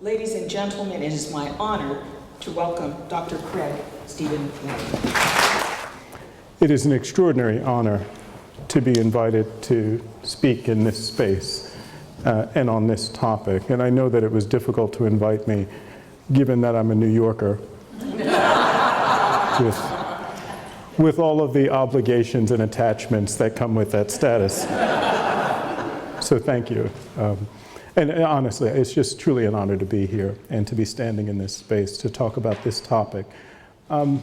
Ladies and gentlemen, it is my honor to welcome Dr. Craig Stephen Lang. It is an extraordinary honor to be invited to speak in this space and on this topic. And I know that it was difficult to invite me, given that I'm a New Yorker, with all of the obligations and attachments that come with that status. So thank you. And honestly, it's just truly an honor to be here and to be standing in this space to talk about this topic. I'm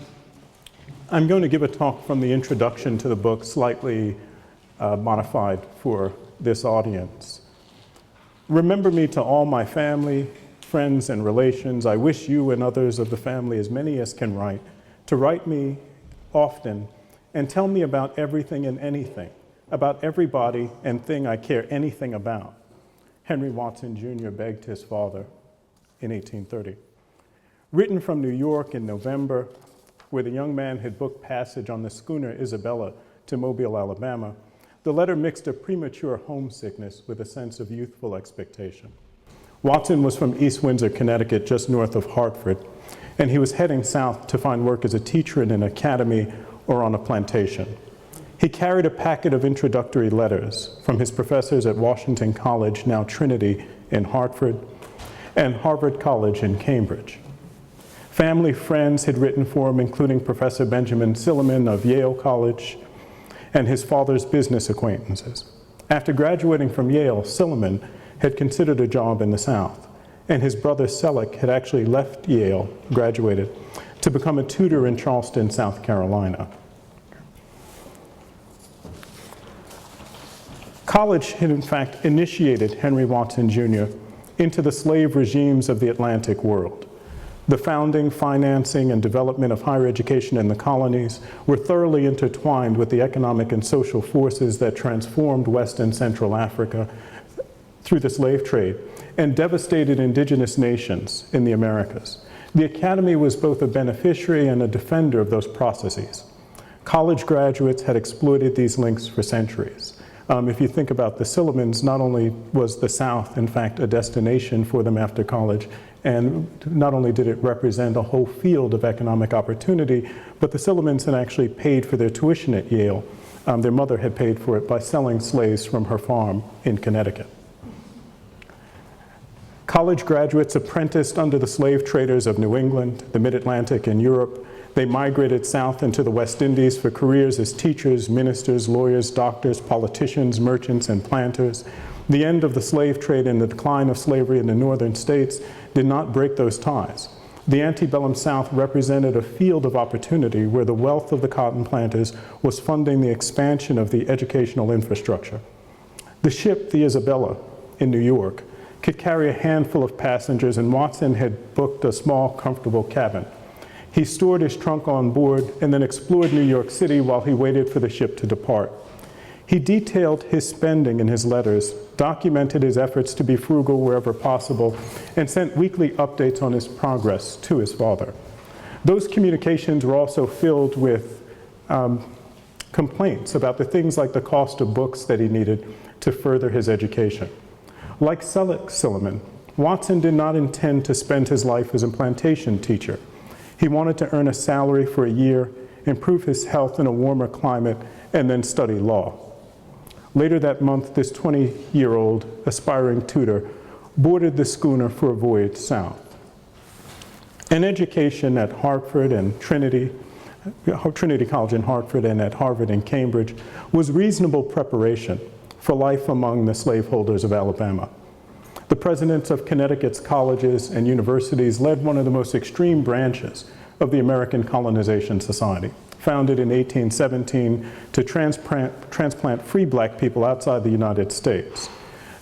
going to give a talk from the introduction to the book, slightly modified for this audience. Remember me to all my family, friends, and relations. I wish you and others of the family, as many as can write, to write me often and tell me about everything and anything, about everybody and thing I care anything about. Henry Watson Jr. begged his father in 1830. Written from New York in November, where the young man had booked passage on the schooner Isabella to Mobile, Alabama, the letter mixed a premature homesickness with a sense of youthful expectation. Watson was from East Windsor, Connecticut, just north of Hartford, and he was heading south to find work as a teacher in an academy or on a plantation. He carried a packet of introductory letters from his professors at Washington College, now Trinity in Hartford, and Harvard College in Cambridge. Family friends had written for him, including Professor Benjamin Silliman of Yale College and his father's business acquaintances. After graduating from Yale, Silliman had considered a job in the South, and his brother Selleck had actually left Yale, graduated, to become a tutor in Charleston, South Carolina. College had in fact initiated Henry Watson Jr. into the slave regimes of the Atlantic world. The founding, financing, and development of higher education in the colonies were thoroughly intertwined with the economic and social forces that transformed West and Central Africa through the slave trade and devastated indigenous nations in the Americas. The Academy was both a beneficiary and a defender of those processes. College graduates had exploited these links for centuries. If you think about the Sillimans, not only was the South, in fact, a destination for them after college, and not only did it represent a whole field of economic opportunity, but the Sillimans had actually paid for their tuition at Yale. Their mother had paid for it by selling slaves from her farm in Connecticut. College graduates apprenticed under the slave traders of New England, the Mid-Atlantic, and Europe. They migrated south into the West Indies for careers as teachers, ministers, lawyers, doctors, politicians, merchants, and planters. The end of the slave trade and the decline of slavery in the northern states did not break those ties. The antebellum South represented a field of opportunity where the wealth of the cotton planters was funding the expansion of the educational infrastructure. The ship, the Isabella, in New York, could carry a handful of passengers, and Watson had booked a small, comfortable cabin. He stored his trunk on board and then explored New York City while he waited for the ship to depart. He detailed his spending in his letters, documented his efforts to be frugal wherever possible, and sent weekly updates on his progress to his father. Those communications were also filled with complaints about the things like the cost of books that he needed to further his education. Like Silliman, Watson did not intend to spend his life as a plantation teacher. He wanted to earn a salary for a year, improve his health in a warmer climate, and then study law. Later that month, this 20-year-old aspiring tutor boarded the schooner for a voyage south. An education at Hartford and Trinity College in Hartford and at Harvard and Cambridge was reasonable preparation for life among the slaveholders of Alabama. The presidents of Connecticut's colleges and universities led one of the most extreme branches of the American Colonization Society, founded in 1817 to transplant free black people outside the United States.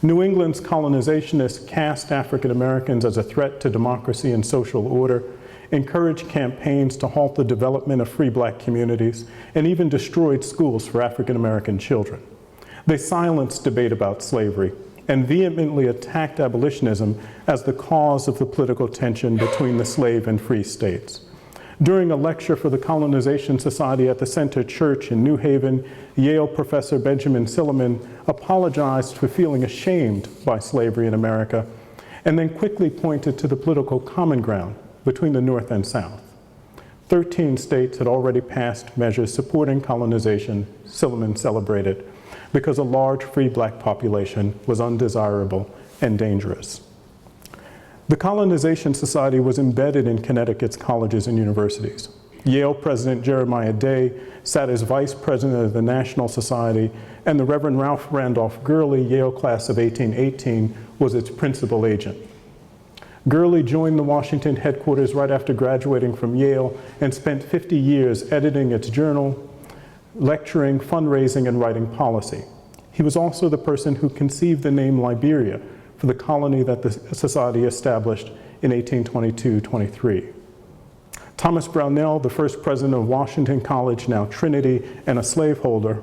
New England's colonizationists cast African Americans as a threat to democracy and social order, encouraged campaigns to halt the development of free black communities, and even destroyed schools for African American children. They silenced debate about slavery and vehemently attacked abolitionism as the cause of the political tension between the slave and free states. During a lecture for the Colonization Society at the Center Church in New Haven, Yale professor Benjamin Silliman apologized for feeling ashamed by slavery in America and then quickly pointed to the political common ground between the North and South. 13 states had already passed measures supporting colonization, Silliman celebrated, because a large free black population was undesirable and dangerous. The Colonization Society was embedded in Connecticut's colleges and universities. Yale President Jeremiah Day sat as vice president of the National Society, and the Reverend Ralph Randolph Gurley, Yale class of 1818, was its principal agent. Gurley joined the Washington headquarters right after graduating from Yale and spent 50 years editing its journal, lecturing, fundraising, and writing policy. He was also the person who conceived the name Liberia for the colony that the society established in 1822-23. Thomas Brownell, the first president of Washington College, now Trinity, and a slaveholder,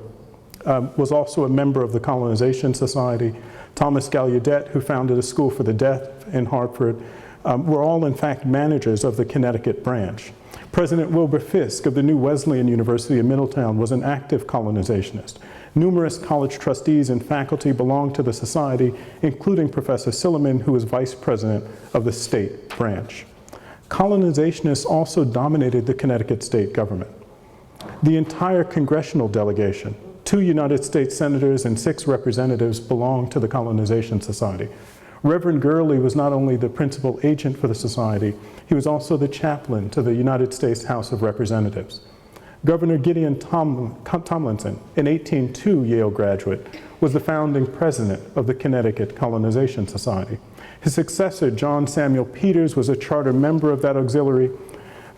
was also a member of the Colonization Society. Thomas Gallaudet, who founded a school for the deaf in Hartford, were all in fact managers of the Connecticut branch. President Wilbur Fisk of the New Wesleyan University of Middletown was an active colonizationist. Numerous college trustees and faculty belonged to the society, including Professor Silliman, who was vice president of the state branch. Colonizationists also dominated the Connecticut state government. The entire congressional delegation, 2 United States senators and 6 representatives, belonged to the Colonization Society. Reverend Gurley was not only the principal agent for the society, he was also the chaplain to the United States House of Representatives. Governor Gideon Tomlinson, an 1802 Yale graduate, was the founding president of the Connecticut Colonization Society. His successor, John Samuel Peters, was a charter member of that auxiliary.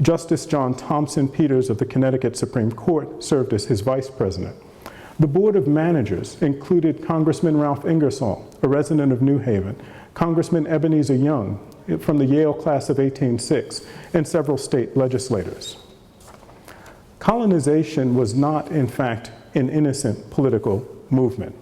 Justice John Thompson Peters of the Connecticut Supreme Court served as his vice president. The board of managers included Congressman Ralph Ingersoll, a resident of New Haven, Congressman Ebenezer Young from the Yale class of 1806, and several state legislators. Colonization was not, in fact, an innocent political movement.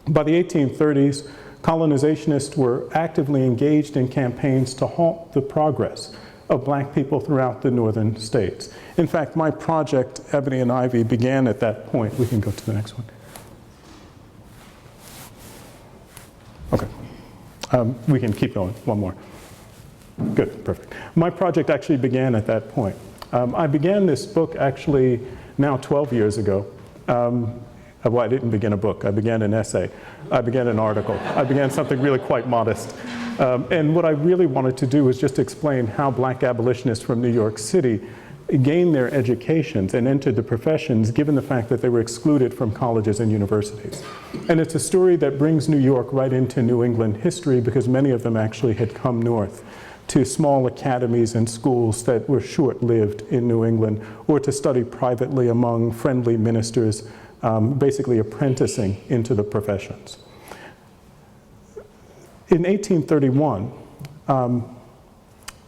By the 1830s, colonizationists were actively engaged in campaigns to halt the progress of black people throughout the northern states. In fact, my project, Ebony and Ivy, began at that point. We can go to the next one. Okay. We can keep going. One more. Good, perfect. My project actually began at that point. I began this book actually now 12 years ago. Well, I didn't begin a book. I began an essay. I began an article. I began something really quite modest. And what I really wanted to do was just explain how black abolitionists from New York City gained their educations and entered the professions given the fact that they were excluded from colleges and universities. And it's a story that brings New York right into New England history because many of them actually had come north to small academies and schools that were short-lived in New England, or to study privately among friendly ministers, basically apprenticing into the professions. In 1831,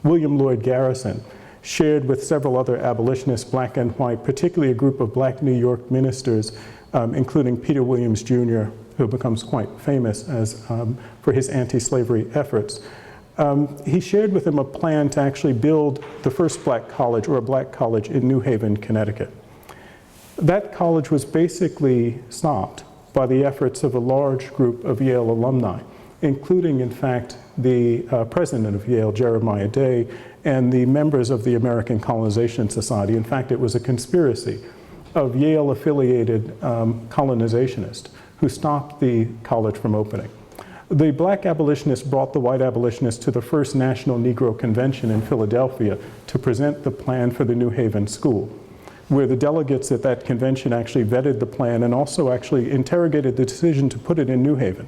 William Lloyd Garrison shared with several other abolitionists, black and white, particularly a group of black New York ministers, including Peter Williams Jr., who becomes quite famous for his anti-slavery efforts. He shared with them a plan to actually build the first black college, or a black college, in New Haven, Connecticut. That college was basically stopped by the efforts of a large group of Yale alumni, including, in fact, the president of Yale, Jeremiah Day, and the members of the American Colonization Society. In fact, it was a conspiracy of Yale-affiliated colonizationists who stopped the college from opening. The black abolitionists brought the white abolitionists to the first National Negro Convention in Philadelphia to present the plan for the New Haven School, where the delegates at that convention actually vetted the plan and also actually interrogated the decision to put it in New Haven.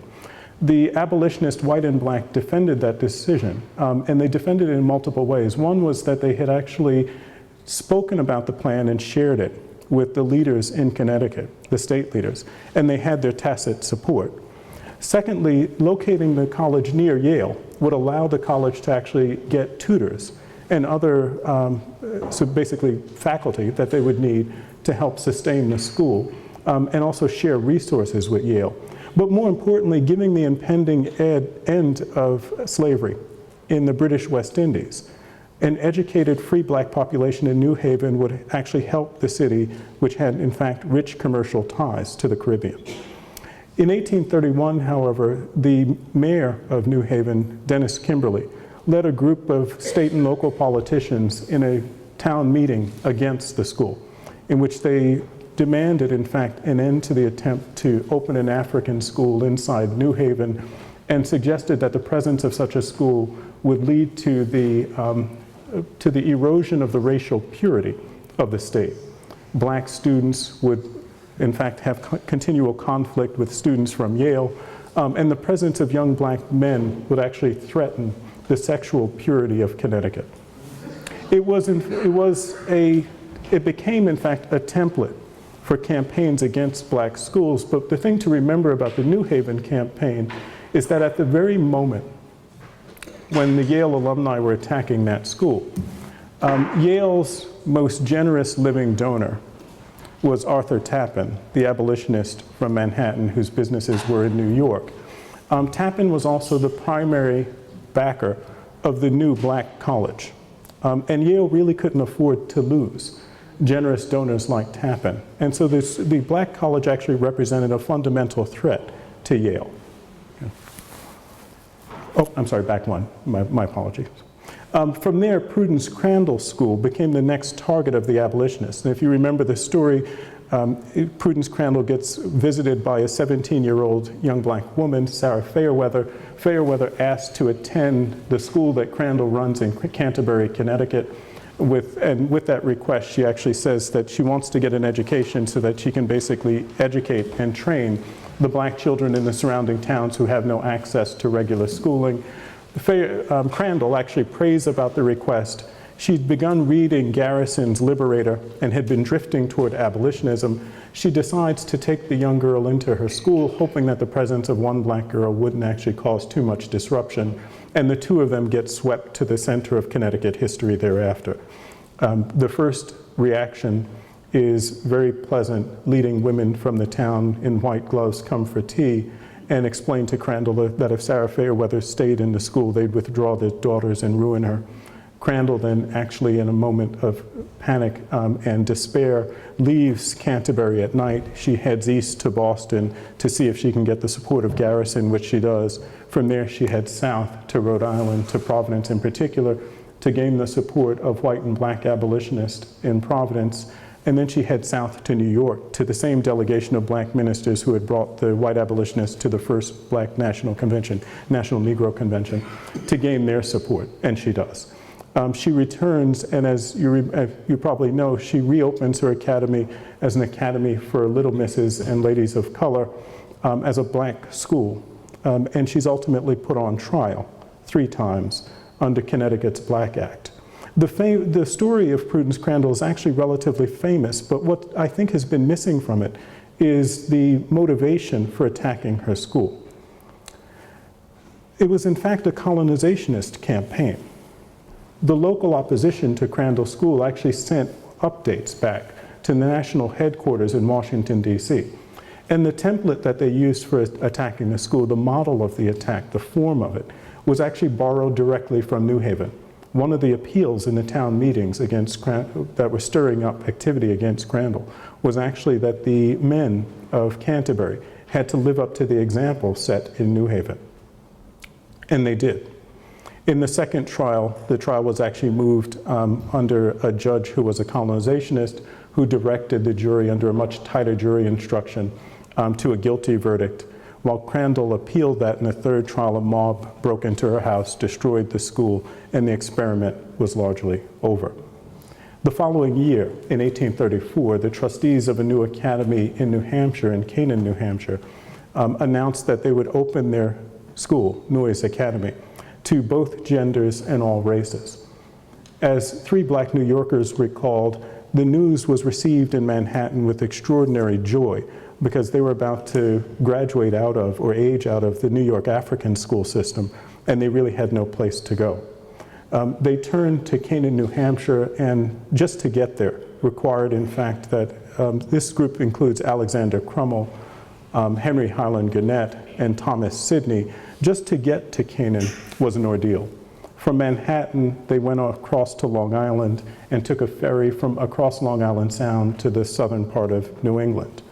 The abolitionists, white and black, defended that decision, and they defended it in multiple ways. One was that they had actually spoken about the plan and shared it with the leaders in Connecticut, the state leaders, and they had their tacit support. Secondly, locating the college near Yale would allow the college to actually get tutors and other, so basically faculty that they would need to help sustain the school, and also share resources with Yale. But more importantly, giving the impending end of slavery in the British West Indies. An educated free black population in New Haven would actually help the city, which had in fact rich commercial ties to the Caribbean. In 1831, however, the mayor of New Haven, Dennis Kimberly, led a group of state and local politicians in a town meeting against the school, in which they demanded, in fact, an end to the attempt to open an African school inside New Haven, and suggested that the presence of such a school would lead to the erosion of the racial purity of the state. Black students would, in fact, have continual conflict with students from Yale, and the presence of young black men would actually threaten the sexual purity of Connecticut. It became, in fact, a template for campaigns against black schools, but the thing to remember about the New Haven campaign is that at the very moment when the Yale alumni were attacking that school, Yale's most generous living donor was Arthur Tappan, the abolitionist from Manhattan whose businesses were in New York. Tappan was also the primary backer of the new black college. And Yale really couldn't afford to lose generous donors like Tappan. And so the black college actually represented a fundamental threat to Yale. Oh, I'm sorry, back one, my apologies. From there, Prudence Crandall School became the next target of the abolitionists. And if you remember the story, Prudence Crandall gets visited by a 17-year-old young black woman, Sarah Fairweather. Fairweather asked to attend the school that Crandall runs in Canterbury, Connecticut. And with that request, she actually says that she wants to get an education so that she can basically educate and train the black children in the surrounding towns who have no access to regular schooling. Crandall actually prays about the request. She'd begun reading Garrison's Liberator and had been drifting toward abolitionism. She decides to take the young girl into her school, hoping that the presence of one black girl wouldn't actually cause too much disruption. And the two of them get swept to the center of Connecticut history thereafter. The first reaction is very pleasant, leading women from the town in white gloves come for tea, and explain to Crandall that if Sarah Fairweather stayed in the school, they'd withdraw their daughters and ruin her. Crandall then actually, in a moment of panic and despair, leaves Canterbury at night. She heads east to Boston to see if she can get the support of Garrison, which she does. From there, she heads south to Rhode Island, to Providence in particular, to gain the support of white and black abolitionists in Providence. And then she heads south to New York, to the same delegation of black ministers who had brought the white abolitionists to the first black national convention, National Negro Convention, to gain their support, and she does. She returns, and as you probably know, she reopens her academy as an academy for little misses and ladies of color as a black school. And she's ultimately put on trial 3 times under Connecticut's Black Act. The story of Prudence Crandall is actually relatively famous, but what I think has been missing from it is the motivation for attacking her school. It was in fact a colonizationist campaign. The local opposition to Crandall School actually sent updates back to the national headquarters in Washington, D.C. And the template that they used for attacking the school, the model of the attack, the form of it, was actually borrowed directly from New Haven. One of the appeals in the town meetings against that were stirring up activity against Crandall was actually that the men of Canterbury had to live up to the example set in New Haven. And they did. In the second trial, the trial was actually moved under a judge who was a colonizationist who directed the jury under a much tighter jury instruction to a guilty verdict. While Crandall appealed that in the third trial, a mob broke into her house, destroyed the school, and the experiment was largely over. The following year, in 1834, the trustees of a new academy in New Hampshire, in Canaan, New Hampshire, announced that they would open their school, Noyes Academy, to both genders and all races. As 3 black New Yorkers recalled, the news was received in Manhattan with extraordinary joy because they were about to graduate out of or age out of the New York African school system, and they really had no place to go. They turned to Canaan, New Hampshire, and just to get there required, in fact, that this group includes Alexander Crummell, Henry Highland Gannett, and Thomas Sidney. Just to get to Canaan was an ordeal. From Manhattan, they went across to Long Island and took a ferry from across Long Island Sound to the southern part of New England.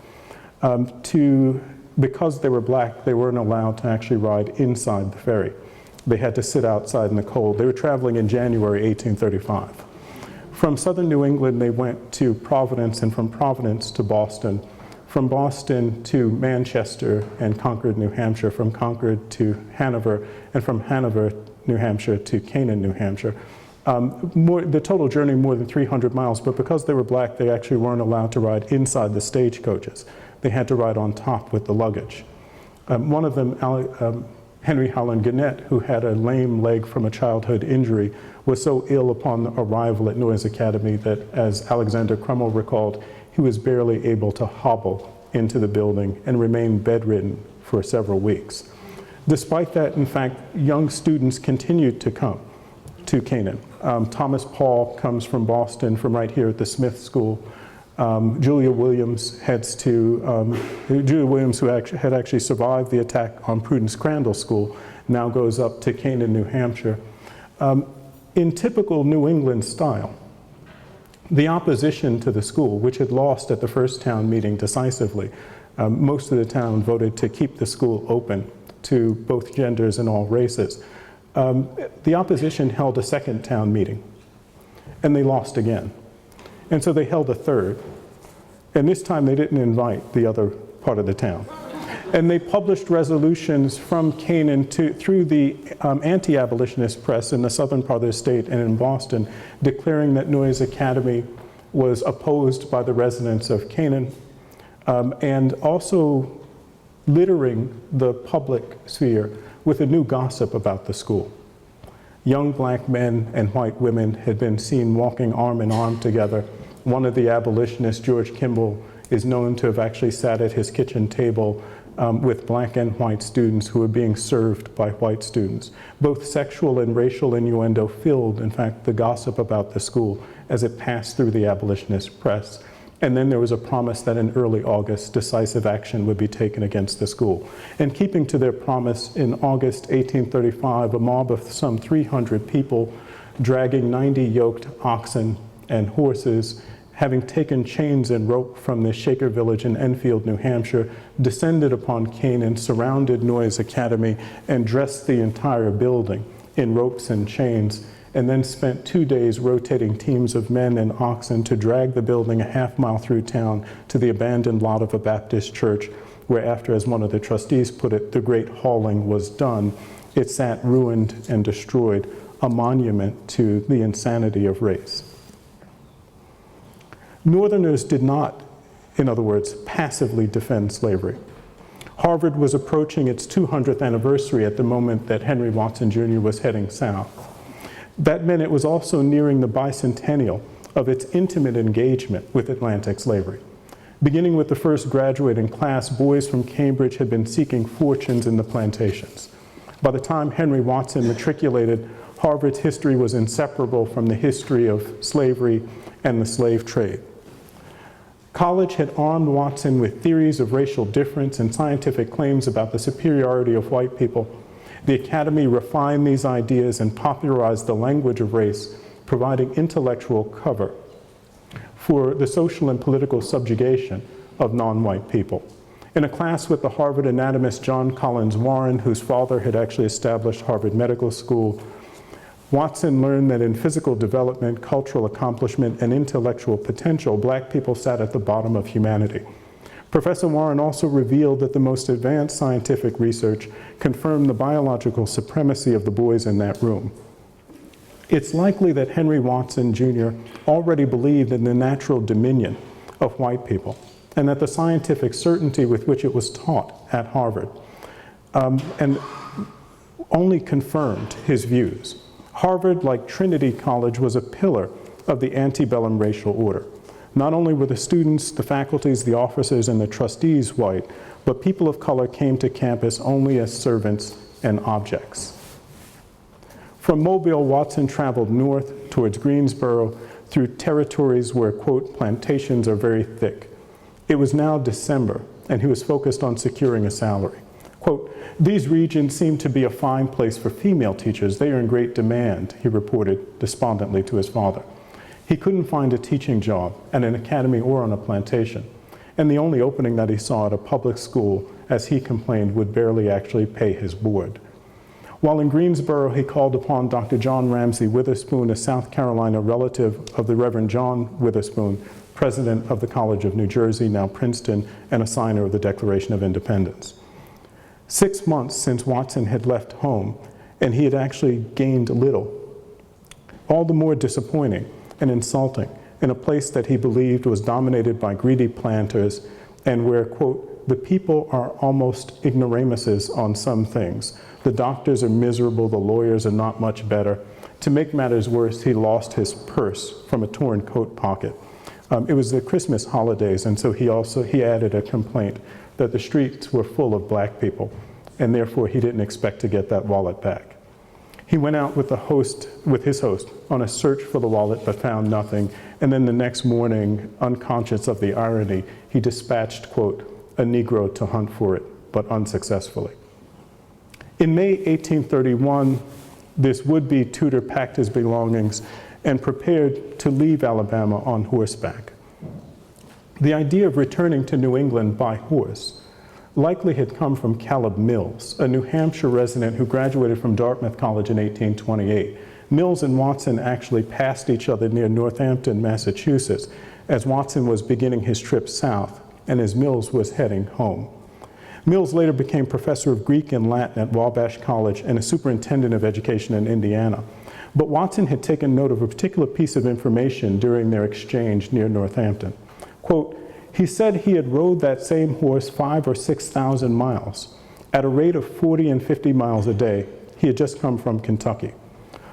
To Because they were black, they weren't allowed to actually ride inside the ferry. They had to sit outside in the cold. They were traveling in January 1835. From southern New England, they went to Providence, and from Providence to Boston, from Boston to Manchester and Concord, New Hampshire, from Concord to Hanover, and from Hanover, New Hampshire to Canaan, New Hampshire. The total journey more than 300 miles, but because they were black, they actually weren't allowed to ride inside the stagecoaches. They had to ride on top with the luggage. One of them, Henry Howland Gannett, who had a lame leg from a childhood injury, was so ill upon arrival at Noyes Academy that, as Alexander Crummell recalled, he was barely able to hobble into the building and remained bedridden for several weeks. Despite that, in fact, young students continued to come to Canaan. Thomas Paul comes from Boston, from right here at the Smith School. Julia Williams heads to, Julia Williams, who had actually survived the attack on Prudence Crandall School, now goes up to Canaan, New Hampshire. In typical New England style, the opposition to the school, which had lost at the first town meeting decisively, most of the town voted to keep the school open to both genders and all races. The opposition held a second town meeting, and they lost again. And so they held a third, and this time they didn't invite the other part of the town. And they published resolutions from Canaan through the anti-abolitionist press in the southern part of the state and in Boston, declaring that Noyes Academy was opposed by the residents of Canaan, and also littering the public sphere with a new gossip about the school. Young black men and white women had been seen walking arm in arm together. One of the abolitionists, George Kimball, is known to have actually sat at his kitchen table with black and white students who were being served by white students. Both sexual and racial innuendo filled, in fact, the gossip about the school as it passed through the abolitionist press. And then there was a promise that in early August, decisive action would be taken against the school. And keeping to their promise, in August 1835, a mob of some 300 people, dragging 90 yoked oxen and horses, having taken chains and rope from the Shaker village in Enfield, New Hampshire, descended upon Canaan, surrounded Noyes Academy, and dressed the entire building in ropes and chains, and then spent 2 days rotating teams of men and oxen to drag the building a half-mile through town to the abandoned lot of a Baptist church, where after, as one of the trustees put it, the great hauling was done. It sat ruined and destroyed, a monument to the insanity of race. Northerners did not, in other words, passively defend slavery. Harvard was approaching its 200th anniversary at the moment that Henry Watson Jr. was heading south. That meant it was also nearing the bicentennial of its intimate engagement with Atlantic slavery. Beginning with the first graduating class, boys from Cambridge had been seeking fortunes in the plantations. By the time Henry Watson matriculated, Harvard's history was inseparable from the history of slavery and the slave trade. College had armed Watson with theories of racial difference and scientific claims about the superiority of white people. The Academy refined these ideas and popularized the language of race, providing intellectual cover for the social and political subjugation of non-white people. In a class with the Harvard anatomist John Collins Warren, whose father had actually established Harvard Medical School, Watson learned that in physical development, cultural accomplishment, and intellectual potential, black people sat at the bottom of humanity. Professor Warren also revealed that the most advanced scientific research confirmed the biological supremacy of the boys in that room. It's likely that Henry Watson Jr. already believed in the natural dominion of white people, and that the scientific certainty with which it was taught at Harvard and only confirmed his views. Harvard, like Trinity College, was a pillar of the antebellum racial order. Not only were the students, the faculties, the officers, and the trustees white, but people of color came to campus only as servants and objects. From Mobile, Watson traveled north towards Greensboro through territories where, quote, plantations are very thick. It was now December, and he was focused on securing a salary. Quote, "These regions seem to be a fine place for female teachers. They are in great demand," he reported despondently to his father. He couldn't find a teaching job at an academy or on a plantation, and the only opening that he saw at a public school as he complained, would barely actually pay his board. While in Greensboro, he called upon Dr. John Ramsey Witherspoon, a South Carolina relative of the Reverend John Witherspoon, president of the College of New Jersey, now Princeton, and a signer of the Declaration of Independence. 6 months since Watson had left home, and he had actually gained little. All the more disappointing and insulting in a place that he believed was dominated by greedy planters and where, quote, the people are almost ignoramuses on some things. The doctors are miserable, the lawyers are not much better. To make matters worse, he lost his purse from a torn coat pocket. It was the Christmas holidays, and so he added a complaint that the streets were full of black people, and therefore he didn't expect to get that wallet back. He went out with his host on a search for the wallet but found nothing, and then the next morning, unconscious of the irony, he dispatched, quote, a Negro to hunt for it, but unsuccessfully. In May 1831, this would-be tutor packed his belongings and prepared to leave Alabama on horseback. The idea of returning to New England by horse likely had come from Caleb Mills, a New Hampshire resident who graduated from Dartmouth College in 1828. Mills and Watson actually passed each other near Northampton, Massachusetts, as Watson was beginning his trip south and as Mills was heading home. Mills later became professor of Greek and Latin at Wabash College and a superintendent of education in Indiana. But Watson had taken note of a particular piece of information during their exchange near Northampton. Quote, he said he had rode that same horse 5,000 or 6,000 miles. At a rate of 40 and 50 miles a day, he had just come from Kentucky.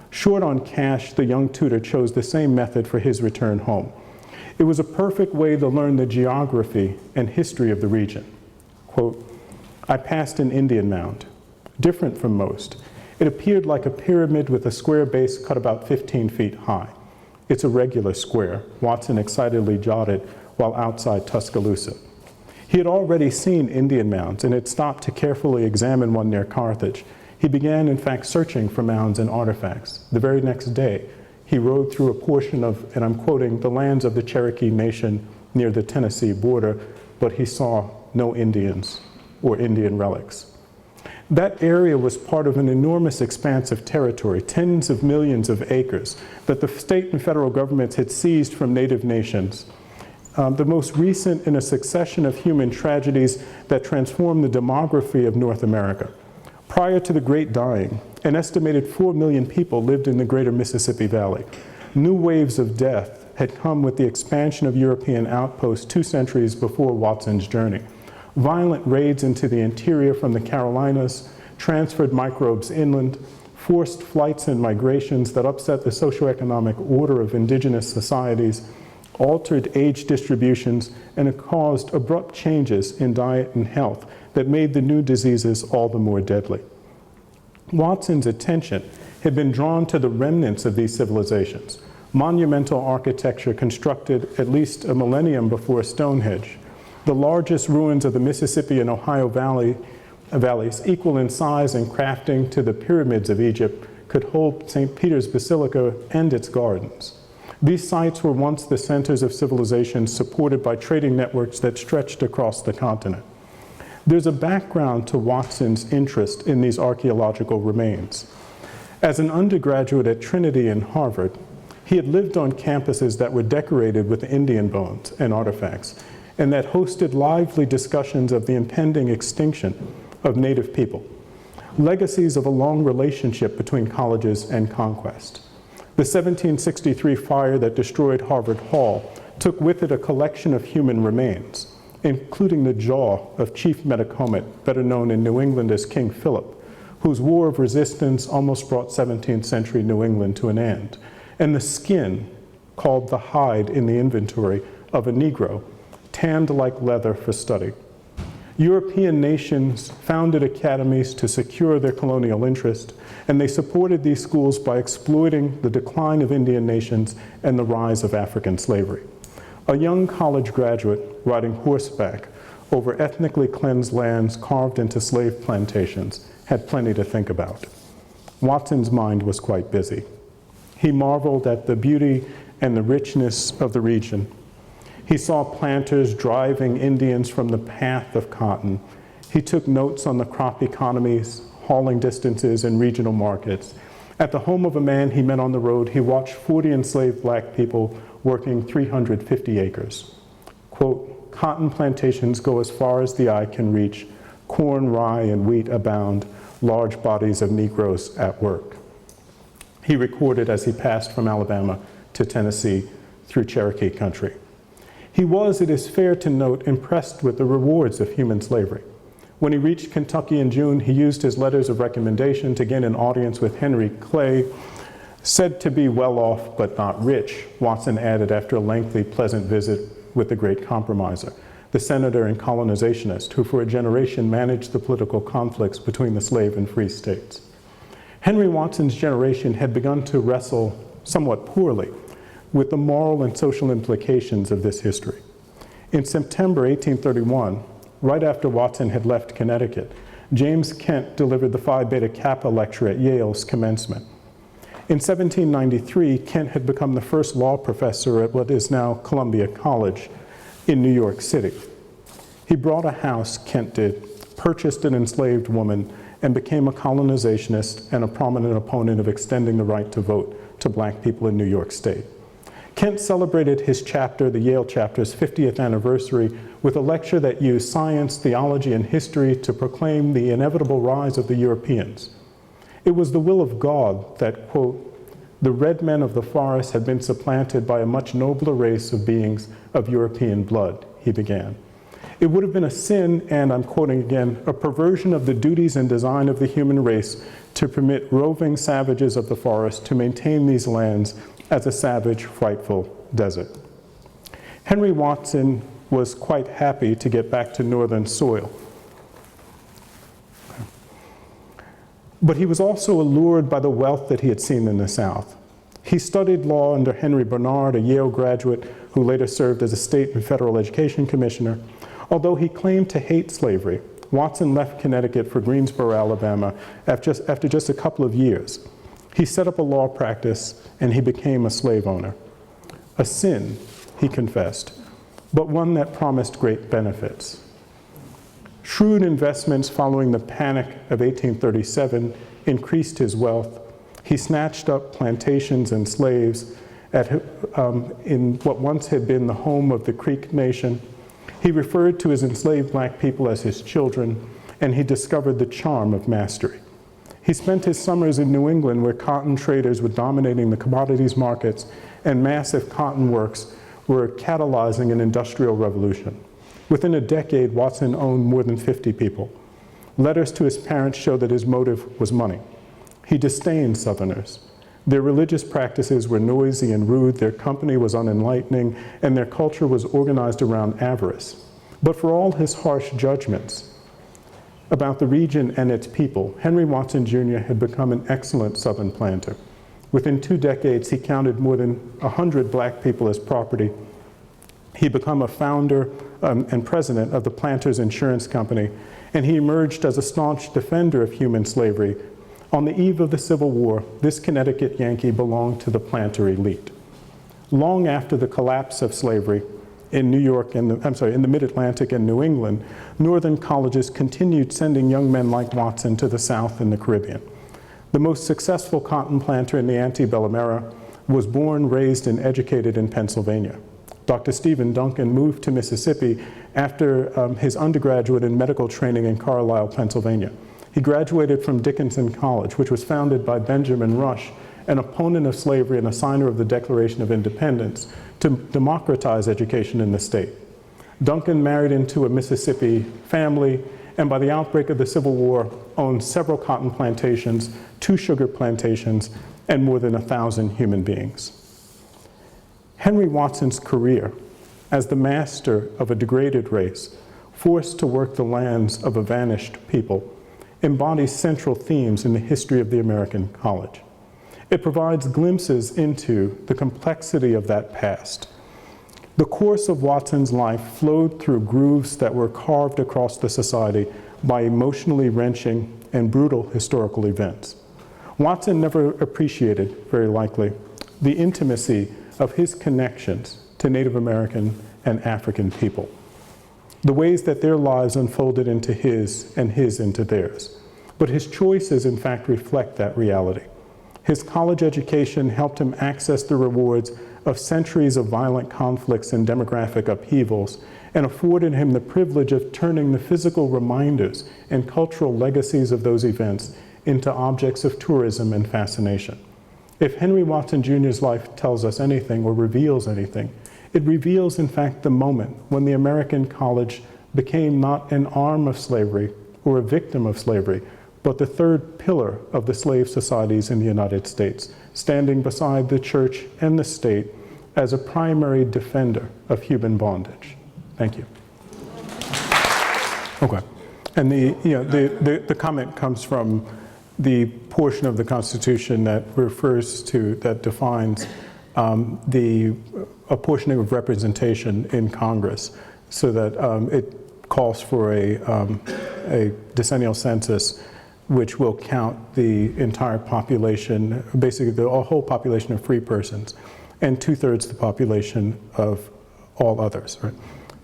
Short on cash, the young tutor chose the same method for his return home. It was a perfect way to learn the geography and history of the region. Quote, I passed an Indian mound, different from most. It appeared like a pyramid with a square base cut about 15 feet high. It's a regular square, Watson excitedly jotted while outside Tuscaloosa. He had already seen Indian mounds and had stopped to carefully examine one near Carthage. He began, in fact, searching for mounds and artifacts. The very next day, he rode through a portion of, and I'm quoting, the lands of the Cherokee Nation near the Tennessee border, but he saw no Indians or Indian relics. That area was part of an enormous expanse of territory, tens of millions of acres, that the state and federal governments had seized from native nations. The most recent in a succession of human tragedies that transformed the demography of North America. Prior to the Great Dying, an estimated 4 million people lived in the greater Mississippi Valley. New waves of death had come with the expansion of European outposts 2 centuries before Watson's journey. Violent raids into the interior from the Carolinas transferred microbes inland, forced flights and migrations that upset the socioeconomic order of indigenous societies, altered age distributions, and it caused abrupt changes in diet and health that made the new diseases all the more deadly. Watson's attention had been drawn to the remnants of these civilizations, monumental architecture constructed at least a millennium before Stonehenge. The largest ruins of the Mississippi and Ohio valleys, equal in size and crafting to the pyramids of Egypt, could hold St. Peter's Basilica and its gardens. These sites were once the centers of civilization supported by trading networks that stretched across the continent. There's a background to Watson's interest in these archaeological remains. As an undergraduate at Trinity and Harvard, he had lived on campuses that were decorated with Indian bones and artifacts, and that hosted lively discussions of the impending extinction of native people, legacies of a long relationship between colleges and conquest. The 1763 fire that destroyed Harvard Hall took with it a collection of human remains, including the jaw of Chief Metacomet, better known in New England as King Philip, whose war of resistance almost brought 17th century New England to an end, and the skin, called the hide in the inventory, of a Negro, tanned like leather for study. European nations founded academies to secure their colonial interest, and they supported these schools by exploiting the decline of Indian nations and the rise of African slavery. A young college graduate riding horseback over ethnically cleansed lands carved into slave plantations had plenty to think about. Watson's mind was quite busy. He marveled at the beauty and the richness of the region. He saw planters driving Indians from the path of cotton. He took notes on the crop economies, hauling distances, and regional markets. At the home of a man he met on the road, he watched 40 enslaved black people working 350 acres. Quote, "Cotton plantations go as far as the eye can reach. Corn, rye, and wheat abound, large bodies of Negroes at work." He recorded as he passed from Alabama to Tennessee through Cherokee country. He was, it is fair to note, impressed with the rewards of human slavery. When he reached Kentucky in June, he used his letters of recommendation to gain an audience with Henry Clay. Said to be well off but not rich, Watson added after a lengthy, pleasant visit with the great compromiser, the senator and colonizationist who for a generation managed the political conflicts between the slave and free states. Henry Watson's generation had begun to wrestle somewhat poorly with the moral and social implications of this history. In September 1831, right after Watson had left Connecticut, James Kent delivered the Phi Beta Kappa lecture at Yale's commencement. In 1793, Kent had become the first law professor at what is now Columbia College in New York City. He bought a house, Kent did, purchased an enslaved woman, and became a colonizationist and a prominent opponent of extending the right to vote to black people in New York State. Kent celebrated his chapter, the Yale chapter's 50th anniversary, with a lecture that used science, theology, and history to proclaim the inevitable rise of the Europeans. It was the will of God that, quote, "the red men of the forest had been supplanted by a much nobler race of beings of European blood," he began. "It would have been a sin, and I'm quoting again, a perversion of the duties and design of the human race to permit roving savages of the forest to maintain these lands as a savage, frightful desert." Henry Watson was quite happy to get back to northern soil. But he was also allured by the wealth that he had seen in the South. He studied law under Henry Barnard, a Yale graduate who later served as a state and federal education commissioner. Although he claimed to hate slavery, Watson left Connecticut for Greensboro, Alabama, after just a couple of years. He set up a law practice and he became a slave owner. A sin, he confessed, but one that promised great benefits. Shrewd investments following the panic of 1837 increased his wealth. He snatched up plantations and slaves in what once had been the home of the Creek Nation. He referred to his enslaved black people as his children, and he discovered the charm of mastery. He spent his summers in New England where cotton traders were dominating the commodities markets and massive cotton works were catalyzing an industrial revolution. Within a decade, Watson owned more than 50 people. Letters to his parents show that his motive was money. He disdained Southerners. Their religious practices were noisy and rude, their company was unenlightening, and their culture was organized around avarice. But for all his harsh judgments about the region and its people, Henry Watson Jr. had become an excellent Southern planter. Within 2 decades, he counted more than 100 black people as property. He became a founder and president of the Planters Insurance Company, and he emerged as a staunch defender of human slavery. On the eve of the Civil War, this Connecticut Yankee belonged to the planter elite. Long after the collapse of slavery in New York in the Mid-Atlantic and New England, northern colleges continued sending young men like Watson to the South and the Caribbean. The most successful cotton planter in the antebellum era was born, raised, and educated in Pennsylvania. Dr. Stephen Duncan moved to Mississippi after his undergraduate and medical training in Carlisle, Pennsylvania. He graduated from Dickinson College, which was founded by Benjamin Rush, an opponent of slavery and a signer of the Declaration of Independence, to democratize education in the state. Duncan married into a Mississippi family, and by the outbreak of the Civil War, owned several cotton plantations, 2 sugar plantations, and more than 1,000 human beings. Henry Watson's career as the master of a degraded race, forced to work the lands of a vanished people, embodies central themes in the history of the American college. It provides glimpses into the complexity of that past. The course of Watson's life flowed through grooves that were carved across the society by emotionally wrenching and brutal historical events. Watson never appreciated, very likely, the intimacy of his connections to Native American and African people. the ways that their lives unfolded into his and his into theirs. But his choices, in fact, reflect that reality. His college education helped him access the rewards of centuries of violent conflicts and demographic upheavals, and afforded him the privilege of turning the physical reminders and cultural legacies of those events into objects of tourism and fascination. If Henry Watson Jr.'s life tells us anything or reveals anything, it reveals, in fact, the moment when the American college became not an arm of slavery or a victim of slavery, but the third pillar of the slave societies in the United States, standing beside the church and the state as a primary defender of human bondage. Thank you. Okay. And the comment comes from the portion of the Constitution that refers to, that defines the apportioning of representation in Congress, so that it calls for a decennial census which will count the entire population, basically the whole population of free persons, and 2/3 the population of all others, right?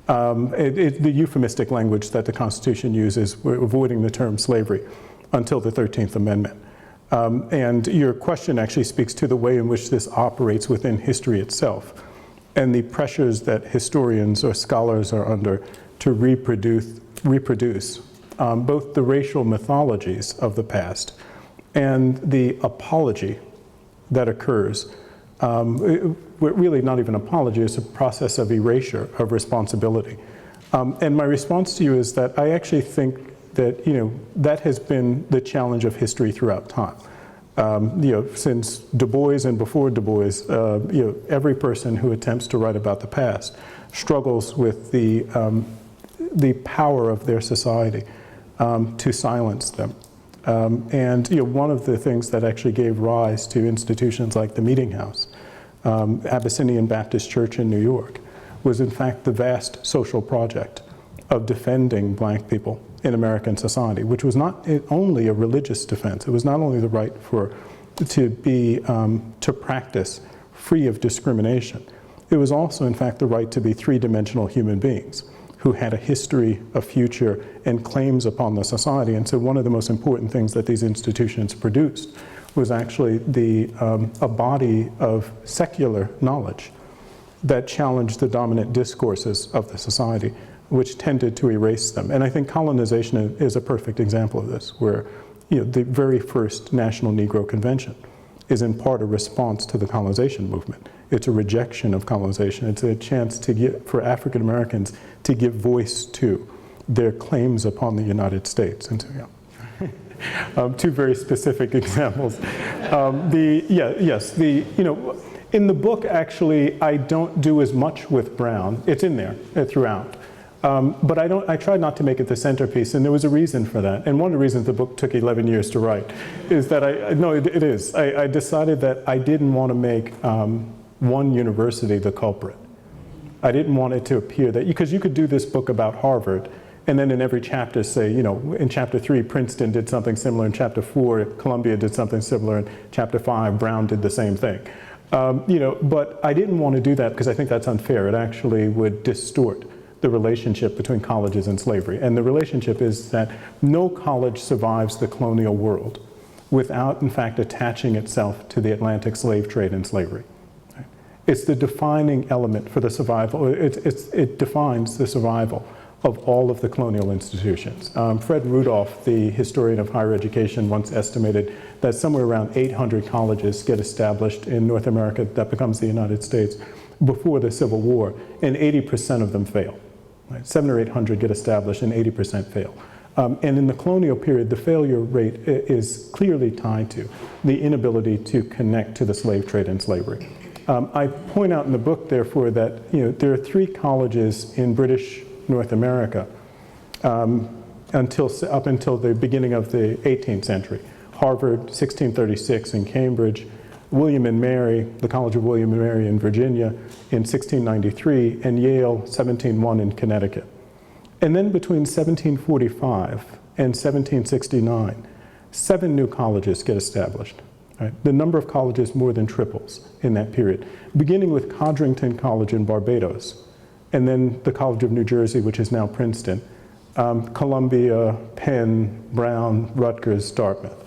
The euphemistic language that the Constitution uses, we're avoiding the term slavery until the 13th Amendment. And your question actually speaks to the way in which this operates within history itself, and the pressures that historians or scholars are under to reproduce both the racial mythologies of the past and the apology that occurs. Really not even apology, it's a process of erasure of responsibility. And my response to you is that I actually think that, that has been the challenge of history throughout time. Since Du Bois and before Du Bois, every person who attempts to write about the past struggles with the power of their society to silence them. And one of the things that actually gave rise to institutions like the Meeting House, Abyssinian Baptist Church in New York, was in fact the vast social project of defending black people in American society, which was not only a religious defense. It was not only the right to practice free of discrimination. It was also, in fact, the right to be three-dimensional human beings who had a history, a future, and claims upon the society. And so one of the most important things that these institutions produced was actually a body of secular knowledge that challenged the dominant discourses of the society, which tended to erase them. And I think colonization is a perfect example of this, where the very first National Negro Convention is in part a response to the colonization movement. It's a rejection of colonization. It's a chance for African Americans to give voice to their claims upon the United States. And so, two very specific examples. In the book, actually, I don't do as much with Brown. It's in there throughout. But I tried not to make it the centerpiece, and there was a reason for that. And one of the reasons the book took 11 years to write is that I decided that I didn't want to make one university the culprit. I didn't want it to appear that, because you could do this book about Harvard, and then in every chapter say, in chapter 3, Princeton did something similar, in chapter 4, Columbia did something similar, in chapter 5, Brown did the same thing. But I didn't want to do that because I think that's unfair. It actually would distort the relationship between colleges and slavery. And the relationship is that no college survives the colonial world without, in fact, attaching itself to the Atlantic slave trade and slavery. It's the defining element for the survival. It defines the survival of all of the colonial institutions. Fred Rudolph, the historian of higher education, once estimated that somewhere around 800 colleges get established in North America, that becomes the United States, before the Civil War, and 80% of them fail. Right? 700 or 800 get established and 80% fail. And in the colonial period, the failure rate is clearly tied to the inability to connect to the slave trade and slavery. I point out in the book, therefore, that there are 3 colleges in British North America up until the beginning of the 18th century. Harvard, 1636 in Cambridge, William and Mary, the College of William and Mary in Virginia in 1693, and Yale, 1701 in Connecticut. And then between 1745 and 1769, 7 new colleges get established. Right? The number of colleges more than triples in that period, beginning with Codrington College in Barbados, and then the College of New Jersey, which is now Princeton, Columbia, Penn, Brown, Rutgers, Dartmouth.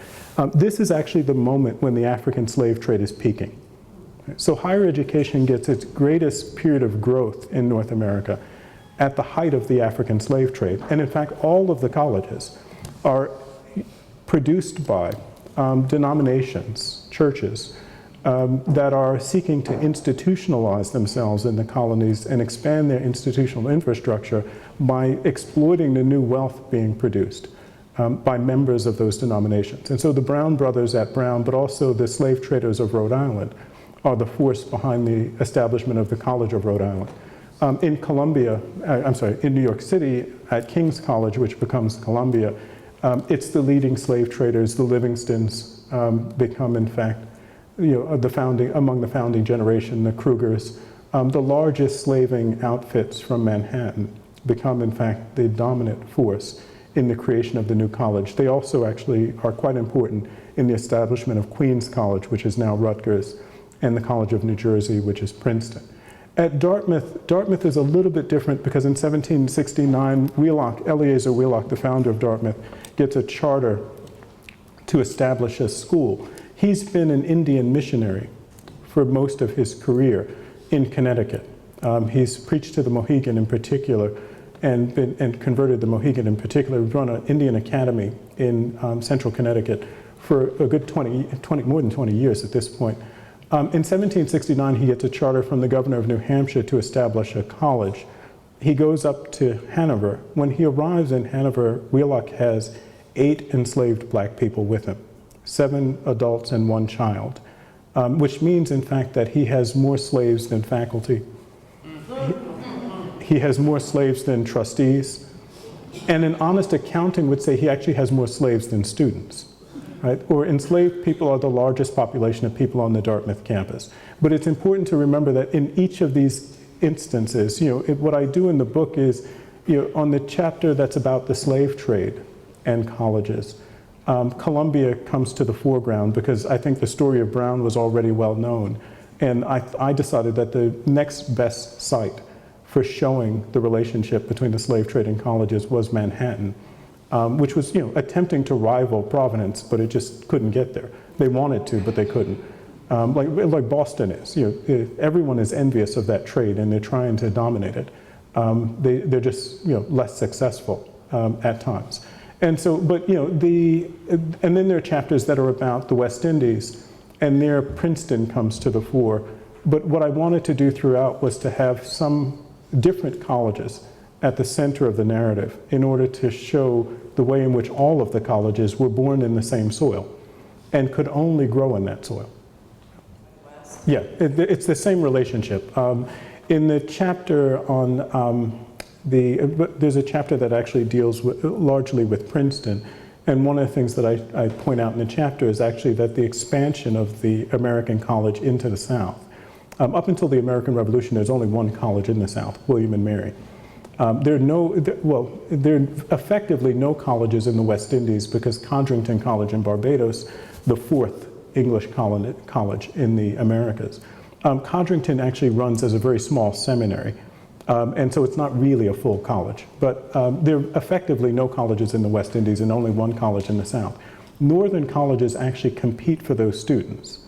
This is actually the moment when the African slave trade is peaking. So higher education gets its greatest period of growth in North America at the height of the African slave trade. And in fact, all of the colleges are produced by denominations, churches, that are seeking to institutionalize themselves in the colonies and expand their institutional infrastructure by exploiting the new wealth being produced by members of those denominations. And so the Brown brothers at Brown, but also the slave traders of Rhode Island, are the force behind the establishment of the College of Rhode Island. In New York City, at King's College, which becomes Columbia, it's the leading slave traders. The Livingstons become, in fact, among the founding generation, the Krugers. The largest slaving outfits from Manhattan become, in fact, the dominant force in the creation of the new college. They also actually are quite important in the establishment of Queens College, which is now Rutgers, and the College of New Jersey, which is Princeton. At Dartmouth, Dartmouth is a little bit different because in 1769, Eleazar Wheelock, the founder of Dartmouth, gets a charter to establish a school. He's been an Indian missionary for most of his career in Connecticut. He's preached to the Mohegan in particular and converted the Mohegan in particular. We've run an Indian academy in central Connecticut for a good more than 20 years at this point. In 1769, he gets a charter from the governor of New Hampshire to establish a college. He goes up to Hanover. When he arrives in Hanover, Wheelock has 8 enslaved black people with him, 7 adults and 1 child, which means, in fact, that he has more slaves than faculty. He has more slaves than trustees. And an honest accounting would say he actually has more slaves than students. Right? Or enslaved people are the largest population of people on the Dartmouth campus. But it's important to remember that in each of these instances, what I do in the book is, on the chapter that's about the slave trade and colleges, Columbia comes to the foreground because I think the story of Brown was already well known. And I decided that the next best site for showing the relationship between the slave trade and colleges was Manhattan. Which was, attempting to rival Providence, but it just couldn't get there. They wanted to, but they couldn't. Like Boston is, everyone is envious of that trade, and they're trying to dominate it. They're just, less successful at times. And so, and then there are chapters that are about the West Indies, and there Princeton comes to the fore. But what I wanted to do throughout was to have some different colleges at the center of the narrative in order to show the way in which all of the colleges were born in the same soil and could only grow in that soil. Yeah, it's the same relationship. In the chapter on there's a chapter that actually deals largely with Princeton, and one of the things that I point out in the chapter is actually that the expansion of the American college into the South. Up until the American Revolution, there's only one college in the South, William and Mary. There are effectively no colleges in the West Indies because Codrington College in Barbados, the 4th English college in the Americas. Codrington actually runs as a very small seminary, and so it's not really a full college. But there are effectively no colleges in the West Indies and only one college in the South. Northern colleges actually compete for those students,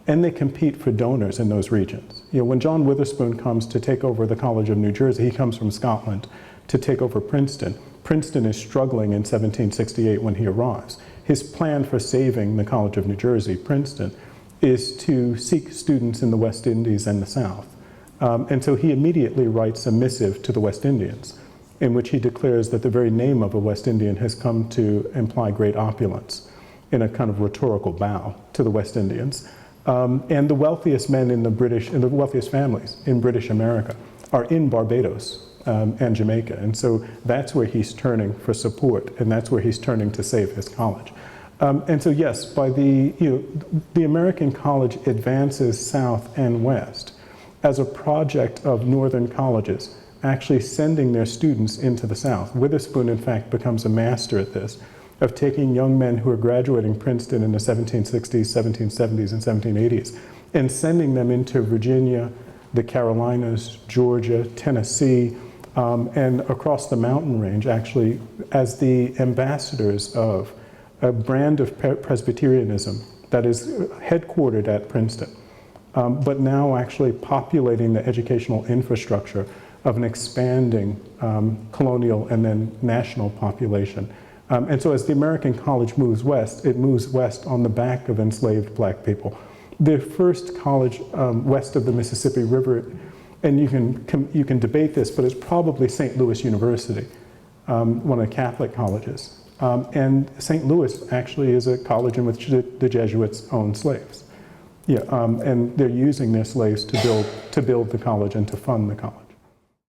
and they compete for donors in those regions. When John Witherspoon comes to take over the College of New Jersey, he comes from Scotland to take over Princeton. Princeton is struggling in 1768 when he arrives. His plan for saving the College of New Jersey, Princeton, is to seek students in the West Indies and the South. And so he immediately writes a missive to the West Indians in which he declares that the very name of a West Indian has come to imply great opulence in a kind of rhetorical bow to the West Indians. And the wealthiest men in the wealthiest families in British America are in Barbados and Jamaica. And so that's where he's turning for support, and that's where he's turning to save his college. And so yes, by the American college advances south and west as a project of northern colleges, actually sending their students into the South. Witherspoon, in fact, becomes a master at this, of taking young men who are graduating Princeton in the 1760s, 1770s, and 1780s, and sending them into Virginia, the Carolinas, Georgia, Tennessee, and across the mountain range, actually, as the ambassadors of a brand of Presbyterianism that is headquartered at Princeton, but now actually populating the educational infrastructure of an expanding colonial and then national population. And so as the American college moves west, it moves west on the back of enslaved black people. The first college west of the Mississippi River, and you can debate this, but it's probably St. Louis University, one of the Catholic colleges. And St. Louis actually is a college in which the Jesuits own slaves. Yeah, and they're using their slaves to build the college and to fund the college.